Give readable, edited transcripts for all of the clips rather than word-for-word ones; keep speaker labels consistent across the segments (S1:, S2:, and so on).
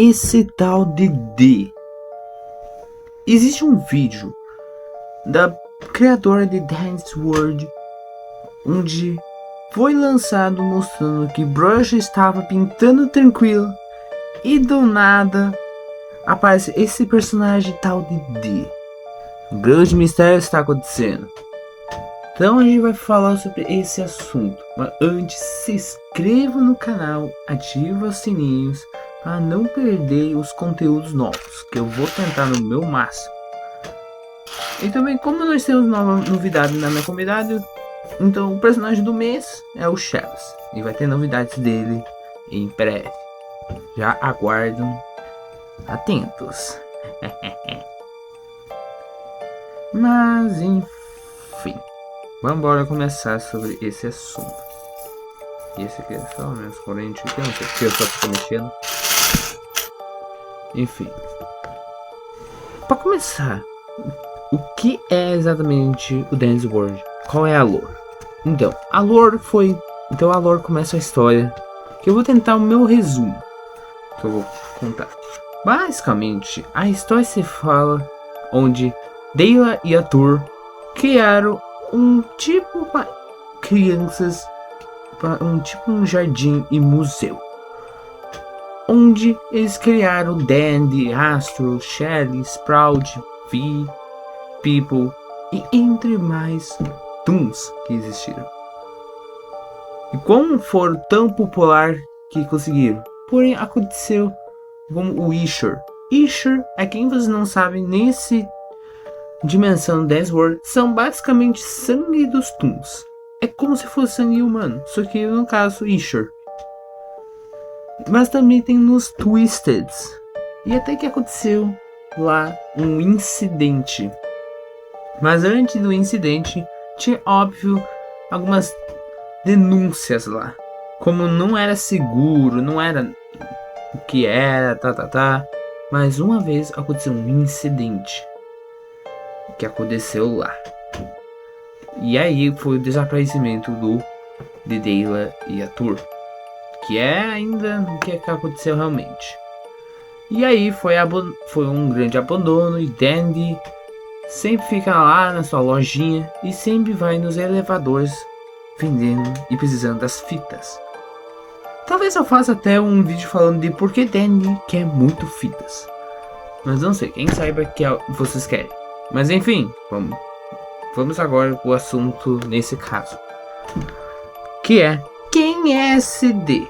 S1: esse tal de D. Existe um vídeo da criadora de Dance World onde foi lançado mostrando que Brush estava pintando tranquilo e do nada aparece esse personagem tal de D. Um grande mistério está acontecendo. Então a gente vai falar sobre esse assunto. Mas antes, se inscreva no canal, ative os sininhos para não perder os conteúdos novos, que eu vou tentar no meu máximo. E também, como nós temos nova novidade na minha comunidade, então o personagem do mês é o Shells. E vai ter novidades dele em breve. Já aguardam, atentos. Mas enfim, vamos embora começar sobre esse assunto. E esse aqui é só meus correntes aqui, não sei porque eu só estou mexendo. Enfim, para começar, o que é exatamente o Dance World? Qual é a lore? Então, a lore começa a história, que eu vou tentar o meu resumo, que eu vou contar. Basicamente, a história se fala onde Dayla e Arthur criaram um tipo para crianças, um jardim e museu, onde eles criaram Dandy, Astro, Shelly, Sprout, Vi, People e entre mais Toons que existiram. E como foram tão popular que conseguiram. Porém aconteceu como o Isher. Isher é quem vocês não sabem nesse dimensão Dance World, são basicamente sangue dos Toons. É como se fosse sangue humano, só que no caso Isher. Mas também tem nos Twisteds. E até que aconteceu lá um incidente. Mas antes do incidente, tinha óbvio algumas denúncias lá. Como não era seguro, não era o que era, Mas uma vez aconteceu um incidente que aconteceu lá. E aí foi o desaparecimento de Dayla e Arthur, que é ainda o que aconteceu realmente. E aí foi um grande abandono e Dandy sempre fica lá na sua lojinha e sempre vai nos elevadores vendendo e precisando das fitas. Talvez eu faça até um vídeo falando de por que Dandy quer muito fitas. Mas não sei, quem saiba que vocês querem. Mas enfim, vamos agora pro assunto nesse caso. Que é, quem é esse D?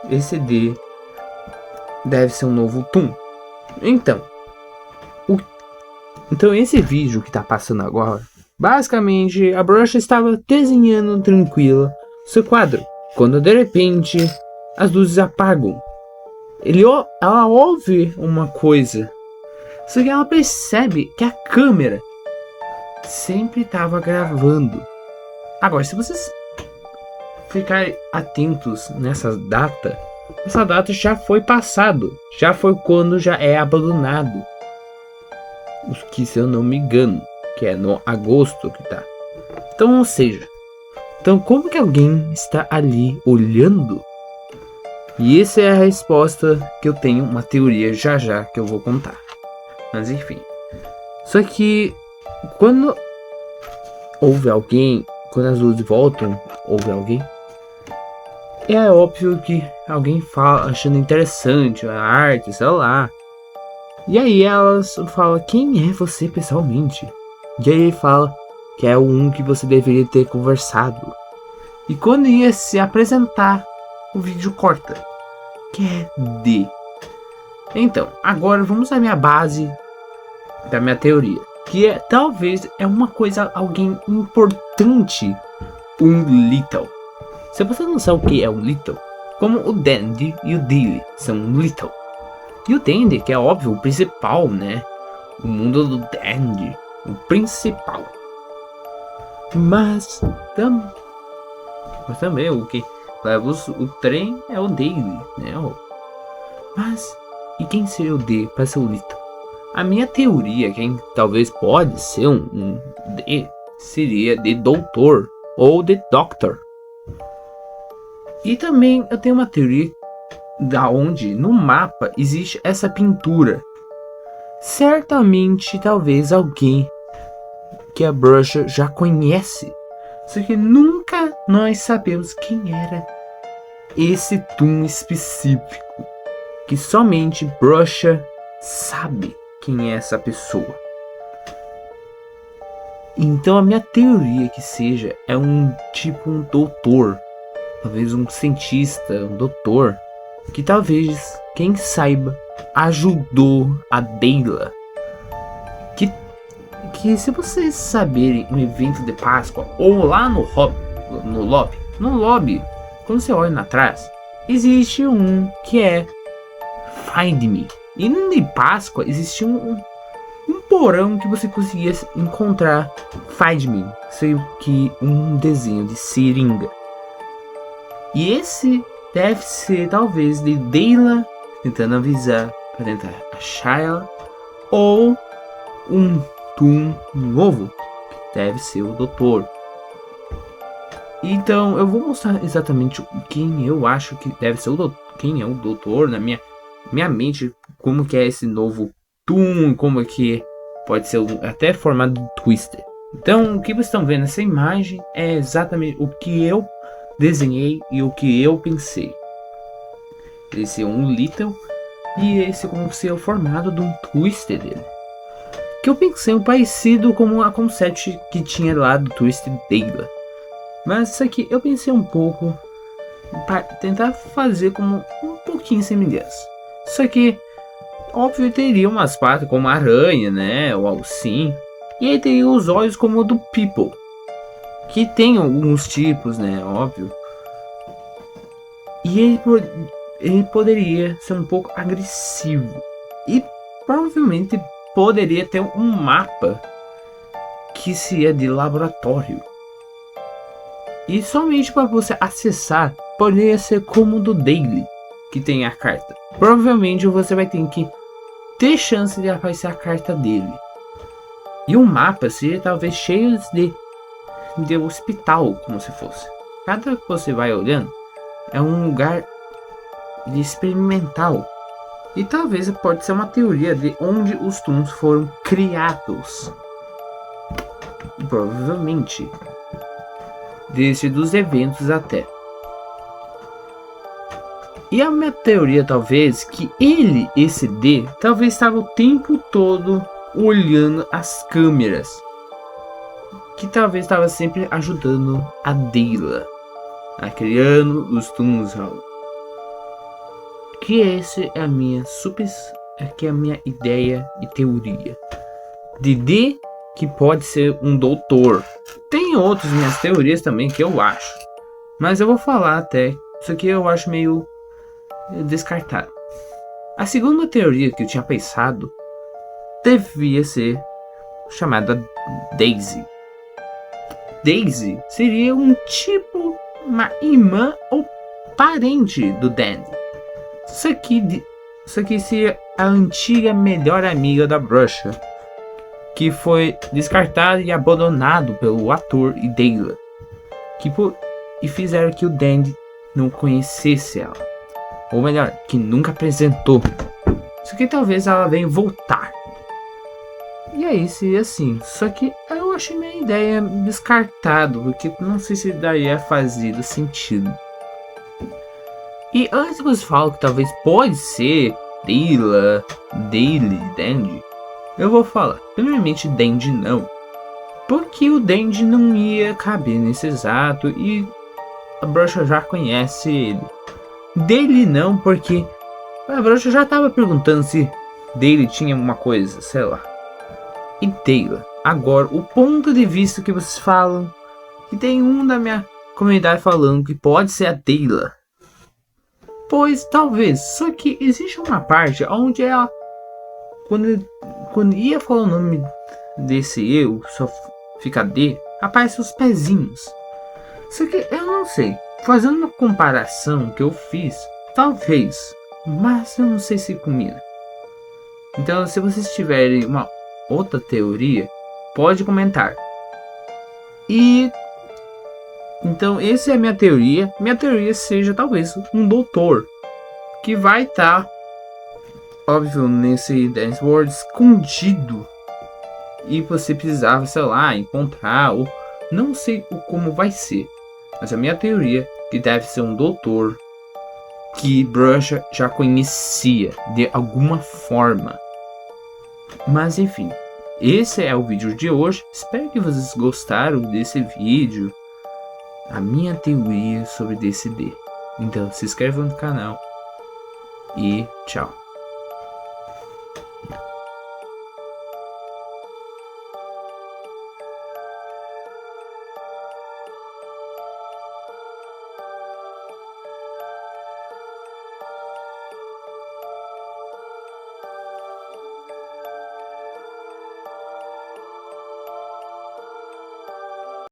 S1: Esse D deve ser um novo Toon. Então esse vídeo que tá passando agora, basicamente a Brush estava desenhando tranquila seu quadro, quando de repente as luzes apagam. Ela ouve uma coisa, só que ela percebe que a câmera sempre estava gravando. Agora, se vocês ficarem atentos nessa data, essa data já foi passado, já foi quando já é abandonado. Que, se eu não me engano, que é no agosto que tá. Então, ou seja, como que alguém está ali olhando? E essa é a resposta que eu tenho, uma teoria já que eu vou contar. Mas enfim. Só que quando houve alguém, quando as luzes voltam, houve alguém. É óbvio que alguém fala achando interessante a arte, sei lá. E aí elas falam, quem é você pessoalmente? E aí ele fala que é um que você deveria ter conversado. E quando ia se apresentar, o vídeo corta, que é D. Então, agora vamos à minha base da minha teoria, que é talvez é uma coisa, alguém importante, um Little. Se você não sabe o que é um Little, como o Dandy e o Dilly são um Little. E o Dandy, que é óbvio, o principal, né? O mundo do Dandy, o principal. Mas também o que leva o trem é o Daily, né? Mas, e quem seria o D para ser o Little? A minha teoria, quem talvez pode ser um D, seria de Doutor ou de Doctor. E também eu tenho uma teoria da onde no mapa existe essa pintura. Certamente, talvez alguém que a bruxa já conhece, só que nunca nós sabemos quem era esse Toon específico, que somente bruxa sabe quem é essa pessoa. Então a minha teoria é que seja um doutor, talvez um cientista, um doutor, que talvez, quem saiba, ajudou a Dayla. Que se vocês saberem no evento de Páscoa, ou lá no lobby, quando você olha atrás, existe um que é Find Me. E no de Páscoa existe um porão que você conseguia encontrar Find Me, sei que um desenho de seringa. E esse deve ser talvez de Dayla tentando avisar para tentar achar ela, ou um Toon novo, que deve ser o doutor. Então eu vou mostrar exatamente quem eu acho que deve ser o doutor, quem é o doutor na minha mente, como que é esse novo Toon, como é que pode ser até formado de Twister. Então o que vocês estão vendo nessa imagem é exatamente o que eu desenhei e o que eu pensei. Esse é um Little e esse é como ser o formato de um Twister dele, que eu pensei um parecido como a concept que tinha lá do Twister Dayla. Mas isso aqui eu pensei um pouco para tentar fazer como um pouquinho semelhança. Só que, óbvio, teria umas patas como a aranha, né? Ou algo assim. E aí teria os olhos como o do People, que tem alguns tipos, né? Óbvio. E ele poderia ser um pouco agressivo. E provavelmente poderia ter um mapa que seria de laboratório. E somente para você acessar, poderia ser como o do Daily, que tem a carta. Provavelmente você vai ter que ter chance de aparecer a carta dele. E o mapa seria talvez cheio de hospital, como se fosse. Cada que você vai olhando é um lugar de experimental. E talvez pode ser uma teoria de onde os Toons foram criados. Provavelmente. Desde dos eventos até. E a minha teoria talvez que esse D, talvez estava o tempo todo olhando as câmeras. Que talvez estava sempre ajudando a Dayla a criando os Toons. Que esse é a minha ideia e teoria. De D que pode ser um doutor. Tem outras minhas teorias também que eu acho, mas eu vou falar até. Isso aqui eu acho meio descartado. A segunda teoria que eu tinha pensado devia ser chamada Daisy. Daisy seria uma irmã ou parente do Dandy. Isso aqui seria a antiga melhor amiga da bruxa, que foi descartado e abandonado pelo ator e Dayla, e fizeram que o Dandy não conhecesse ela, ou melhor, que nunca apresentou. Só que talvez ela venha voltar. E aí seria assim. Só que eu achei minha ideia descartado, porque não sei se daria fazido sentido. E antes que você fale que talvez pode ser Dayla, Daily, Dandy, eu vou falar, primeiramente Dandy não, porque o Dandy não ia caber nesse exato e a bruxa já conhece ele. Daily não, porque a bruxa já estava perguntando se Daily tinha alguma coisa, sei lá. E Dayla, agora o ponto de vista que vocês falam, que tem um da minha comunidade falando que pode ser a Dayla. Pois talvez, só que existe uma parte onde ela, quando ia falar o nome desse eu, só fica D, aparece os pezinhos. Só que eu não sei, fazendo uma comparação que eu fiz, talvez, mas eu não sei se combina. Então se vocês tiverem uma outra teoria, pode comentar. E então essa é a minha teoria. Minha teoria seja talvez um doutor. que vai estar, óbvio, nesse Dance World escondido. E você precisava, sei lá, encontrar, ou não sei como vai ser. Mas a minha teoria é que deve ser um doutor que Brush já conhecia de alguma forma. Mas enfim, esse é o vídeo de hoje. Espero que vocês gostaram desse vídeo. A minha teoria sobre DCD. Então se inscreva no canal. E tchau.